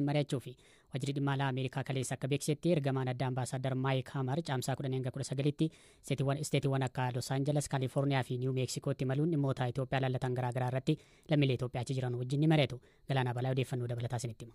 mari'achuu fi wajjirri dhimma alaa Ameerikaa kaleessa akka beeksisetti ergamaan addaa ambaasaadar Maayik Haamar caamsaa 10-19 isteetiiwwan akka Los Angeles, Kaalifoorniyaa fi Niiw Meeksikootti imaluun dhimmoota Itoophiyaa laallatan garaagaraa irratti lammiilee Itoophiyaa achi jiran wajjin ni mari'atu. Galaanaa Balaa odeeffannoo dabalataa isinitti hima.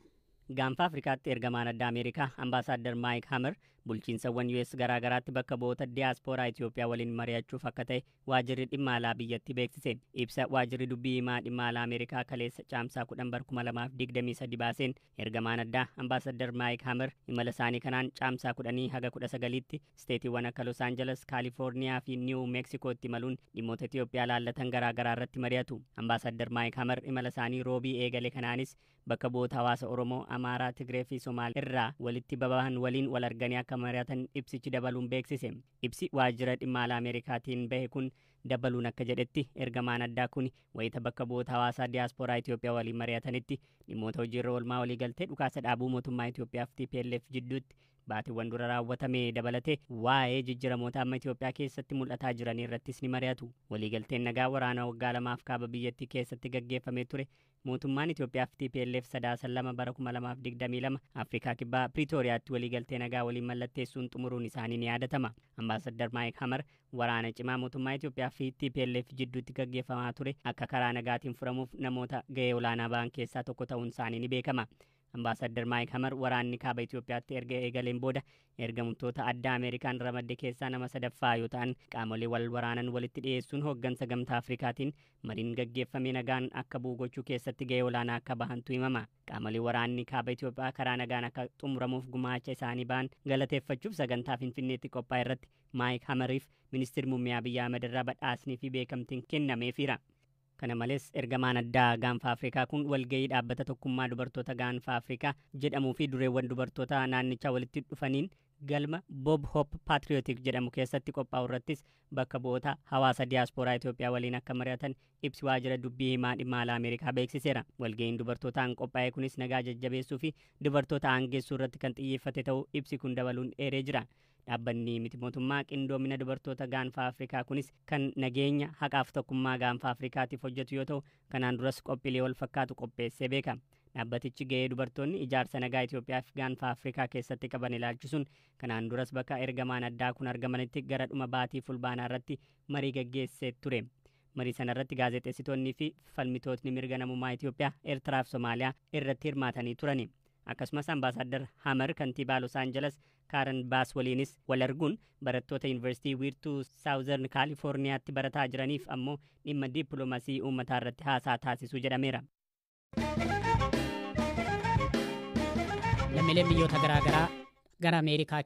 Gaanfa Afrikaatti ergamaan addaa Ameerikaa ambaasaadar Maayik Haamar bulchiinsawwan US garaagaraatti bakka bu'oota diyaaspooraa Itoophiyaa waliin mari'achuuf akka ta'e waajjirri dhimma alaa biyyatti beeksise. Ibsa waajjirri dubbii himaa dhimma alaa Ameerikaa kaleessa caamsaa 10/2023 baaseen ergamaan addaa ambaasaadar Maayik Haamar imala isaanii kanaan caamsaa 10-19tti isteetiiwwan akka Los Angeles, Kaalifoorniyaa fi Niiw Meeksikootti imaluun dhimmoota Itoophiyaa laallatan garaagaraa irratti mari'atu. Ambaasaadar Maayik Haamar imala isaanii roobii eegale kanaanis bakka bu'oota hawaasa Oromoo, Amaaraa, Tigree fi Somaal irraa walitti babahan waliin wal arganii akka mari'atan ibsichi dabaluun beeksise. Ibsi waajjira dhimma alaa Ameerikaatiin bahe kun dabaluun akka jedhetti ergamaan addaa kun wayita bakka bu'oota hawaasaa diyaaspooraa Itoophiyaa waliin mari'atanitti dhimmoota hojiirra oolmaa walii galtee dhukaasa dhaabuu mootummaa Itoophiyaa fi TPLF jidduutti baatiiwwan dura raawwatame dabalate waa'ee jijjiiramoota amma Itoophiyaa keessatti mul'ataa jiran irrattis ni mari'atu. Waliigalteen nagaa waraana waggaa 2 kaaba biyyattii keessatti gaggeeffamee ture mootummaan Itoophiyaa fi TPLF Sadaasan 2022 Afrikaa Kibbaa Pretooriyaatti waliigaltee nagaa waliin mallatteessuun xumuruun isaanii ni yaadatama. Ambaasaadar Maayik Haamar waraana cimaa mootummaa Itoophiyaa fi TPLF jidduutti gaggeeffamaa ture akka karaa nagaatiin furamuuf namoota gahee olaanaa ba'an keessaa tokko ta'uun isaanii ni beekama. Ambaasaadar Maayik Haamar waraanni kaaba Itoophiyaatti erga eegaleen booda ergamtoota addaa Ameerikaan ramadde keessaa nama sadaffaa yoo ta'an qaamolee wal waraanan walitti dhiyeessuun hooggansa gamtaa Afrikaatiin mariin gaggeeffamee nagaan akka bu'u gochuu keessatti gahee olaanaa akka bahantu himama. Qaamolee waraanni kaaba Itoophiyaa karaa nagaan akka xumuramuuf gumaacha isaanii ba'an galateeffachuuf sagantaa Finfinneetti qophaa'e irratti Maayik Haamariif ministeerri muummee Abiyyi Ahmed irraa badhaasnii fi beekamtiin kennameefira. Kana malees ergamaan addaa gaanfa Afrikaa kun walgahii dhaabbata tokkummaa dubartoota gaanfa Afrikaa jedhamuu fi dureewwan dubartoota naannichaa walitti dhufaniin galma Bob Hope Patriotic jedhamu keessatti qophaa'u irrattis bakka bu'oota hawaasa diyaaspooraa Itoophiyaa waliin akka mari'atan ibsi waajjira dubbii himaa dhimma alaa Ameerikaa beeksiseera. Walgahiin dubartootaan qophaa'e kunis nagaa jajjabeessuu fi dubartoota aangeessuu irratti kan xiyyeeffate ta'uu ibsi kun dabaluun eeree jira. Dhaabbanni miti mootummaa qindoomina dubartoota gaanfa Afrikaa kunis kan nageenya haqaaf tokkummaa gaanfa Afrikaatiif hojjetu yoo ta'u kanaan duras qophiilee wal fakkaatu qopheessee beeka. Dhaabbatichi gahee dubartoonni ijaarsa nagaa Itoophiyaa fi gaanfa Afrikaa keessatti qaban ilaalchisuun kanaan duras bakka ergamaan addaa kun argamanitti gara dhuma baatii fulbaanaa irratti marii gaggeessee ture. Marii sana irratti gaazexeessitoonnii fi falmitootni mirga namummaa Itoophiyaa, Eertiraa fi Somaaliyaa irratti hirmaatanii turani. Akkasumas ambaasaadar Haamar kantiibaa Los Angeles Karen Baas waliinis wal arguun barattoota yuunivarsiitii wiirtuu Saawuzern Kaalifoorniyaatti barataa jiraniif ammoo dhimma dippiloomaasii uummataa irratti haasaa taasisuu jedhameera. Lammiileen biyyoota garaagaraa gara Ameerikaa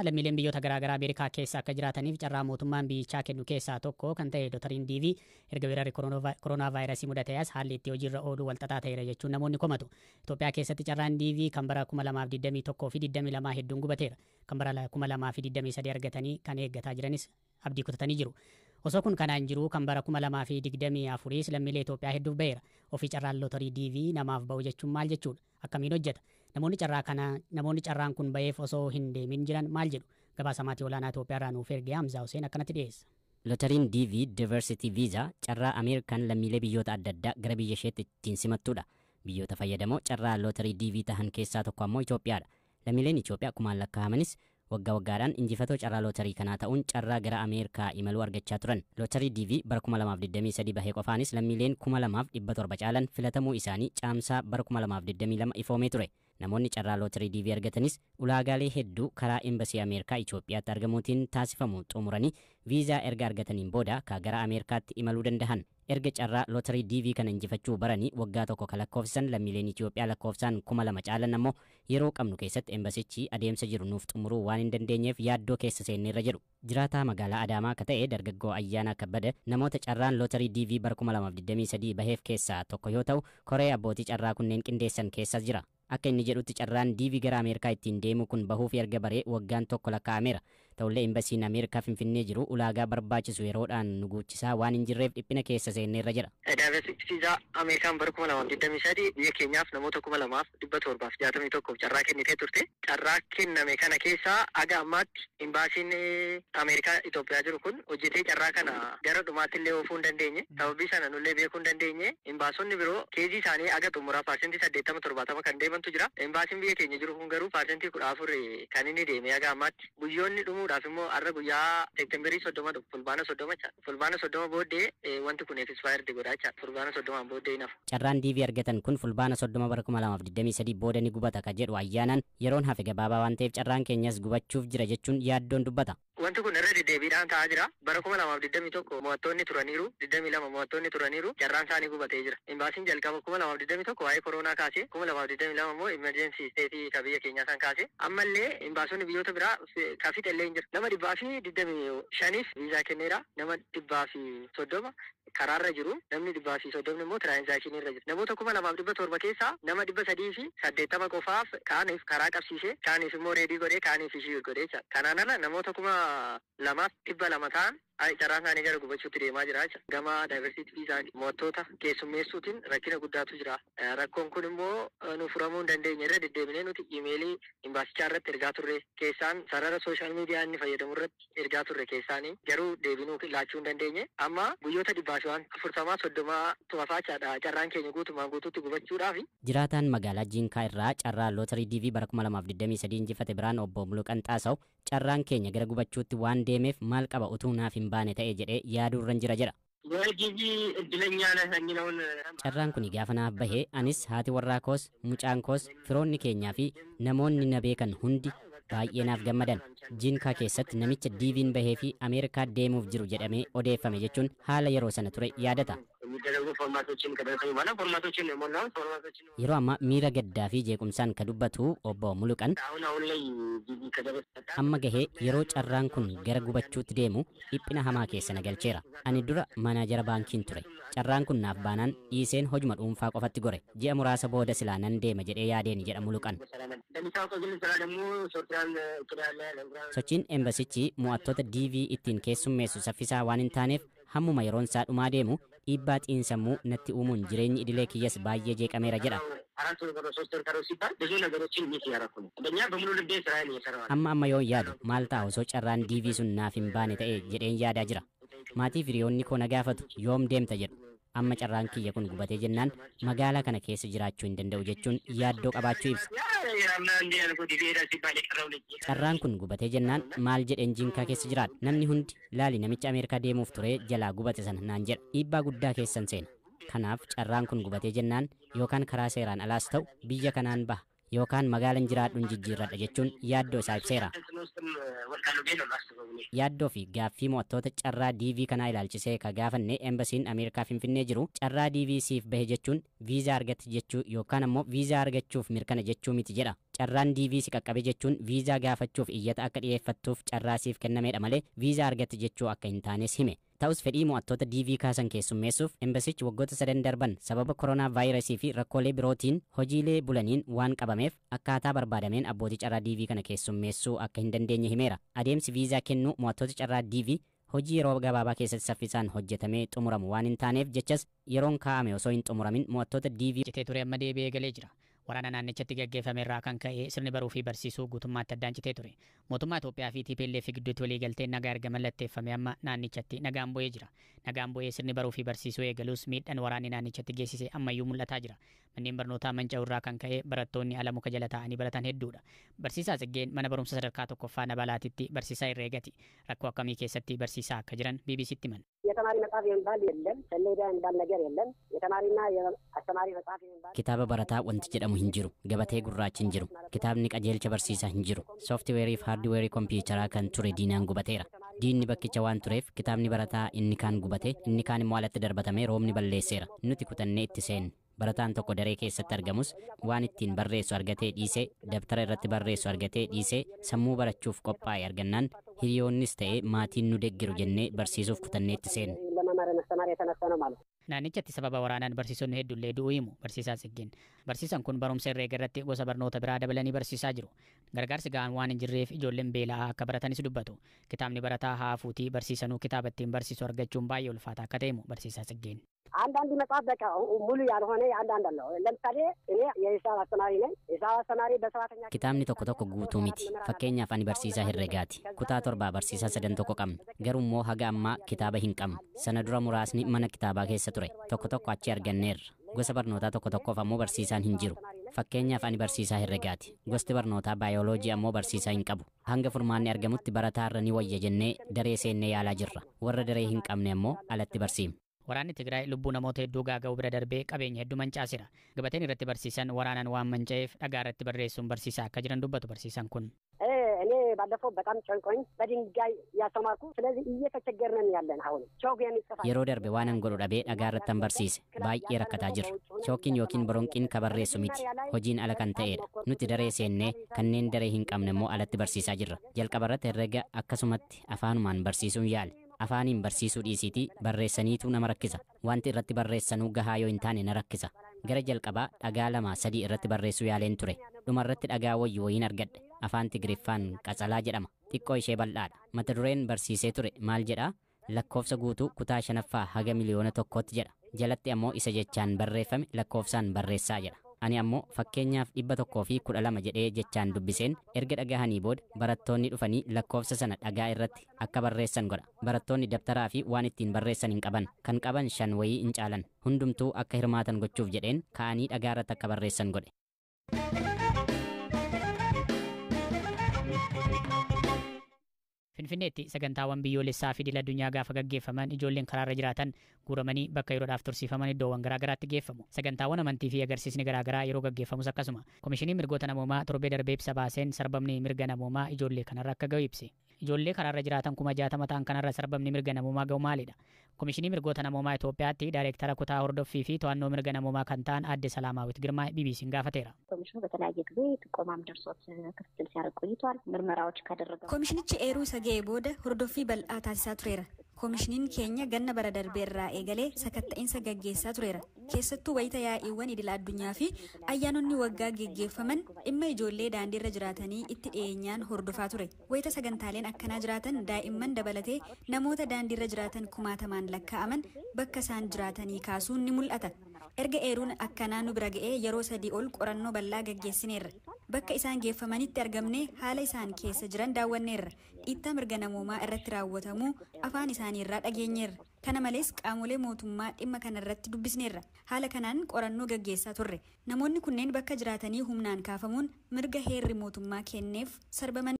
lammiileen biyyoota garaagaraa Ameerikaa keessa akka jiraataniif carraa mootummaan biyyichaa kennu keessaa tokko kan ta'e Dotariin DV erga weerarri koronaa vaayirasii mudate as haalli itti hojiirra ooluu walxaxaa ta'eera jechuun namoonni komatu. Itoophiyaa keessatti carraan DV kan bara 2021 fi 22 hedduun gubateera. Kan bara 2023 argatanii kan eeggataa jiranis abdii kutatanii jiru. Osoo kun kanaan jiru kan bara 2024 lammiilee Itoophiyaa hedduuf ba'eera. Ofii carraan lootarii DV namaaf ba'u jechuun maal jechuudha? Akkamiin hojjeta? Namoonni carraan kun ba'eef osoo hin deemin jiran maal jedhu? Gabaasa maatii olaanaa Itoophiyaa irraa nuuf ergee Hamzaa Hussein akkanatti dhiyeessa. Lootariin DV Diversity Visa carraa Ameerikaan lammiilee biyyoota adda addaa gara biyya isheetti ittiin simattudha. Biyyoota fayyadamoo carraa lootarii DV tahan keessaa tokko ammoo Itoophiyaadha. Lammiileen Itoophiyaa kumaan lakkaa'amanis waggaa waggaadhaan injifatoo carraa lootarii kanaa ta'uun carraa gara Ameerikaa imaluu argachaa turan. Lootarii DV bara 2023 bahee qofaanis lammiileen 2,700 caalan filatamuu isaanii caamsaa bara 2022 ifoomee ture. Namoonni carraa lootarii DV argatanis ulaagaalee hedduu karaa Embasii Ameerikaa Itoophiyaatti argamuutiin taasifamu xumuranii viizaa erga argataniin booda gara Ameerikaatti imaluu dandahan. Erga carraa lootarii DV kana injifachuu baranii waggaa tokko kan lakkoofsan lammiileen Itoophiyaa lakkoofsaan 2,000 caalan ammoo yeroo qabnu keessatti embasichi adeemsa jiru nuuf xumuruu waan hin dandeenyeef yaaddoo keessa seenneerra jedhu. Jiraataa magaalaa Adaamaa akka ta'e dargaggoo Ayyaanaa Kabbada namoota carraan lootarii DV bara 2023 baheef keessaa tokko yoo ta'u koree abbootii carraa kunneen qindeessan keessas jira. Akka inni jedhutti carraan DV gara Ameerikaa ittiin deemu kun bahuuf erga baree waggaan tokko lakkaa'ameera. Ta'ullee imbasiin Ameerikaa Finfinnee jiru ulaagaa barbaachisu yeroodhaan nu guuchisaa waan hin jirreef dhiphina keessa seenneerra jira. Diversity Visa Ameerikaan bara 2023 biyya keenyaaf namoota 2761 carraa kennitee turte. Carraa kenname kana keessaa aga ammaatti imbaasiin Ameerikaa Itoophiyaa jiru kun hojjetee carraa kana gara dhumaatti illee oofuu hin dandeenye. Sababii sana nullee beekuu hin dandeenye. Imbaasonni biroo keezii isaanii aga xumuraa parsentii 80-70 kan deemantu jira. Imbaasiin biyya keenya jiru kun garuu parsentii 14 kan inni deeme aga ammaatti. Guyyoonni dhumuudhaaf immoo har'a guyyaa Seektembarii 30 dhufu fulbaana 30 fulbaana 30 booddee wanti kun expire godhaa jira. Fulbaana 30 booddee naaf. Carraan DV argatan kun fulbaana 30 bara 2023 booda ni gubata ka jedhu ayyaanaan yeroon hafe gabaabaa waan ta'eef carraan keenyas gubachuuf jira jechuun yaaddoon dubbata. Wanti kun irra deddeebiidhaan ta'aa jira. Bara 2021 mo'attoonni turaniiru, 22 mo'attoonni turaniiru, carraan isaanii gubatee jira. Imbaasiin jalqaba 2021 waa'ee koronaa kaasee, 2022 immoo emergency state ka biyya keenyaa san kaasee. Ammallee imbaasonni biyyoota biraa kaafii illee hin jiru. Nama 125 viizaa kenneera. Nama 130 karaarra jiru. Namni 130 immoo tiraanzaakshinii irra jiru. Namoota 2017 keessaa nama 380 qofaaf kaaniif karaa qabsiisee, kaaniif immoo reedii godhee, kaaniif ishii godhee jira. Kanaan ala namoota 2,200 ta'an carraan isaanii gara gubachuutti deemaa jira. Gama diversity visa mo'attoota keessummeessuutiin rakkina guddaatu jira. Rakkoon kun immoo nu furamuu hin dandeenye irra deddeebinee nuti iimeelii imbaasichaa irratti ergaa turre keessaan sarara sooshaal miidiyaa inni fayyadamu irratti ergaa turre keessaanii garuu deebinuu laachuu hin dandeenye. Amma guyyoota 40-30 tufafaachaadha carraan keenya guutumaan guutuutti gubachuudhaaf. Jiraataan magaalaa Jiinkaa irraa carraa lootarii DV bara 2023 injifate biraan obbo Muluqan Xaasaw carraan keenya gara gubachuutti waan deemeef maal qaba utuu naaf hin baane ta'e jedhee yaaduurran jira jedha. Carraan kun gaafa naaf bahee anis haati warraa koos mucaan koos firoonni keenyaa fi namoonni na beekan hundi baay'ee naaf gammadan. Jiinkaa keessatti namicha DV'n bahee fi Ameerikaa deemuuf jiru jedhamee odeeffame jechuun haala yeroo sana ture yaadata. Yeroo ammaa miira gaddaa fi jeequmsaan ka dubbatu obbo Muluqan amma gahee yeroo carraan kun gara gubachuutti deemu dhiphina hamaa keessa na galcheera. Ani dura manaajara baankiin ture. Carraan kun naaf baanaan dhiiseen hojuma dhuunfaa qofatti gore. Ji'a muraasa booda silaa nan deema jedhee yaadeeni jedha Muluqan. Sochiin embasichi mo'attoota DV ittiin keessummeessu saffisaa waan hin taaneef hammuma yeroon isaa dhumaa deemu dhiibbaa xiinsammuu natti uumuun jireenyi idilee kiyyas baay'ee jeeqameera jedha. Amma yoo yaadu maal ta'a osoo carraan DV sun naaf hin baane ta'e jedheen yaadaa jira. Maatii firiyoonni koo na gaafatu yoom deemta jedhu. Amma carraan kiyya kun gubatee jennaan magaalaa kana keessa jiraachuu hin danda'u jechuun yaaddoo qabaachuu ibsa. Carraan kun gubatee jennaan maal jedheen Jiinkaa keessa jiraadha. Namni hundi laali namicha Ameerikaa deemuuf ture jalaa gubate sana naan jedha. Dhiibbaa guddaa keessan seena. Kanaaf carraan kun gubatee jennaan yookaan karaa seeraan alaas ta'u biyya kanaan baha yookaan magaalaan jiraadhuun jijjiirradha jechuun yaaddoo isaa ibseera. Yaaddoo fi gaaffii mo'attoota carraa DV kanaa ilaalchisee ka gaafanne embasiin Ameerikaa Finfinnee jiru carraa DV siif bahe jechuun viizaa argatte jechuu yookaan ammoo viizaa argachuuf mirkana jechuu miti jedha. Carraan DV si qaqqabe jechuun viizaa gaafachuuf iyyata akka dhiyeeffattuuf carraa siif kennameedha malee viizaa argatte jechuu akka hin taanes hime. Ta'us fedhii mo'attoota DV kaasan keessummeessuuf embasichi waggoota 3 darban sababa koronaa vaayirasii fi rakkoolee birootiin hojiilee bulaniin waan qabameef akkaataa barbaadameen abbootii carraa DV kana keessummeessuu akka hin dandeenye himeera. Adeemsi viizaa kennuu mo'attoota carraa DV hojii yeroo gabaabaa keessatti saffisaan hojjetamee xumuramu waan hin taaneef jechas yeroon kaa'ame osoo hin xumuramin mo'attoota DV Citee ture amma deebi'ee galee jira. Waraana naannichatti gaggeeffame irraa kan ka'e sirni baruu fi barsiisuu guutummaatti addaan citee ture. Mootummaa Itoophiyaa fi TPLF gidduutti waliigalteen nagaa erga mallatteeffame amma naannichatti nagaan bu'ee jira. Nagaan bu'ee sirni baruu fi barsiisuu eegalus miidhaan waraanni naannichatti geessise ammayyuu mul'ataa jira. Manneen barnootaa manca'uu irraa kan ka'e barattoonni ala muka jala taa'anii baratan hedduudha. Barsiisaa Tsiggeen mana barumsa sadarkaa tokkoffaa Nabalaatitti barsiisaa Irreegati. Rakkoo akkamii keessatti barsiisaa akka jiran BBCtti himan. የተማሪ መጽሐፍ የሚባል የለም፣ ሰሌዳ የሚባል ነገር የለም። የተማሪና የአስተማሪ መጽሐፍ የሚባል kitaaba barataa wanti jedhamu hin jiru. Gabatee gurraachi hin jiru. Kitaabni qajeelcha barsiisaa hin jiru. Sooftiweerii fi haardiweerii kompiitaraa kan ture diinaan gubateera. Diinni bakkicha waan tureef kitaabni barataa inni kaan gubate inni kaan immoo alatti darbatamee roobni balleesseera. Nuti kutannee itti seenne. Barataan tokko daree keessatti argamus waan ittiin barreessu argatee dhiisee dabtara irratti barreessu argatee dhiisee sammuu barachuuf qophaa'e argannaan hiriyoonnis ta'ee maatiin nu deggiru jennee barsiisuuf kutannee itti seenne. ማስተማር የተነሳ ነው ማለት ነው። Naannichatti sababa waraanaan barsiisonni hedduullee du'uu himu barsiisaa Tsiggeen. Barsiisaan kun barumsa herreega irratti gosa barnoota biraa dabalanii barsiisaa jiru. Gargaarsi ga'aan waan hin jirreef ijoolleen beela'aa akka baratanis dubbatu. Kitaabni barataa haafuutii barsiisanuu kitaaba ittiin barsiisu argachuun baay'ee ulfaataa akka ta'e barsiisaa Tsiggeen. አንዳንድ መጽሐፍ በቃ ሙሉ ያልሆነ አንዳንድ አለው። ለምሳሌ እኔ የሂሳብ አስተማሪ ነኝ። የሂሳብ አስተማሪ በሰባተኛ Kitaabni tokko tokko guutuu miti. Fakkeenyaaf ani barsiisaa herreegaati. Kutaa 7 barsiisaa 3 tokko qabna. Garuu immoo haga ammaa kitaaba hin qabnu. Sana dura muraasni mana kitaabaa keessa ture. Tokko tokko achi arganneerra. Gosa barnootaa tokko tokkoof ammoo barsiisaan hin jiru. Fakkeenyaaf ani barsiisaa herreegaati. Gosti barnootaa baayoloojii ammoo barsiisaa hin qabu. Hanga furmaanni argamutti barataarra ni wayya jennee daree seennee yaalaa jirra. Warra daree hin qabne ammoo alatti barsiifna. Waraanni Tigraay lubbuu namoota hedduu gaaga'uu bira darbee qabeenya hedduu mancaasira. Gabateen irratti barsiisan waraanaan waan manca'eef dhagaa irratti barreessuun barsiisaa akka jiran dubbatu barsiisan kun. እኔ ባለፈው በጣም ጨንቆኝ በድንጋይ ያስተማርኩ ስለዚህ እየተቸገርን ያለን አሁን ቾክ የሚጽፋ Yeroo darbe waanan godhu dhabee dhagaa irratti barsiise baay'ee rakkataa jirra. Chookiin yookiin boronqiin ka barreessu miti. Hojiin ala kan ta'edha. Nuti daree seennee kanneen daree hin qabne immoo alatti barsiisaa jirra. Jalqabarratti herrega akkasumatti afaanumaan barsiisuun yaale. Afaaniin barsiisuu dhiisiitii barreessaniitu nama rakkisa. Wanti irratti barreessanuu gahaa yoo hin taane na rakkisa. Gara jalqabaa dhagaa 2-3 irratti barreessuu yaaleen ture. Dhumarratti dhagaa wayiin argadhe. Afaan Tigriffaan qaxalaa jedhama. Xiqqoo ishee bal'aadha. Mata dureen barsiisee ture maal jedhaa? Lakkoofsa guutuu kutaa 5ffaa haga miliyoona 1tti jedha. Jalatti ammoo isa jechaan barreeffame lakkoofsaan barreessaa jedha. Ani ammoo fakkeenyaaf 112 jedhee jechaan dubbiseen erga dhagahanii booda barattoonni dhufanii lakkoofsa sana dhagaa irratti akka barreessan godha. Barattoonni dabtaraa fi waan ittiin barreessan hin qaban. Kan qaban 5 wayii hin caalan. Hundumtuu akka hirmaatan gochuuf jedheen ka'anii dhagaa irratti akka barreessan godhe. Finfinneetti sagantaawwan biyyoolessaa fi idil addunyaa gaafa gaggeeffaman ijoolleen karaarra jiraatan guuramanii bakka yeroodhaaf tursiifaman iddoowwan garaagaraatti geeffamu. Sagantaawwan amantii fi agarsiisni garaagaraa yeroo gaggeeffamus akkasuma. Komishinii mirgoota namoomaa torbee darbee ibsa baaseen sarbamni mirga namoomaa ijoollee kanarra akka ga'u ibse. Ijoollee karaarra jiraatan 60 ta'an kanarra sarbamni mirga namoomaa ga'u maalidha? Komishinii mirgoota namoomaa Itoophiyaatti daayireektara kutaa hordoffii fi to'annoo mirga namoomaa kan ta'an Aadde Salaamaawit Girmaa BBC'n gaafateera. ኮሚሽኑ በተለያየ ጊዜ ጥቆማም ደርሶት ክትትል ሲያደርግ ቆይቷል። ምርመራዎች ካደረገ ኮሚሽኒchi eeruu isa ga'ee booda hordoffii bal'aa taasisaa tureera. Komishiniin keenya ganna bara darbeerraa eegalee sakatta'insa gaggeessaa tureera. Keessattuu wayita yaa'iiwwan idil addunyaa fi ayyaanonni waggaa gaggeeffaman dhimma ijoollee daandiirra jiraatanii itti dhiyeenyaan hordofaa ture. Wayita sagantaaleen akkanaa jiraatan daa'imman dabalatee namoota daandiirra jiraatan 1000 lakkaa'aman bakka isaan jiraatanii kaasuun ni mul'ata. Erga eeruun akkanaa nu bira ga'ee yeroo 3 ol qorannoo bal'aa gaggeessineerra. Bakka isaan geeffamanitti argamnee haala isaan keessa jiran daawwanneerra. Dhiittaa mirga namoomaa irratti raawwatamuu afaan isaanii irraa dhageenyeerra. Kana malees qaamolee mootummaa dhimma kanarratti dubbisneerra. Haala kanaan qorannoo gaggeessaa turre. Namoonni kunneen bakka jiraatanii humnaan kaafamuun mirga heerri mootummaa kenneef sarbaman.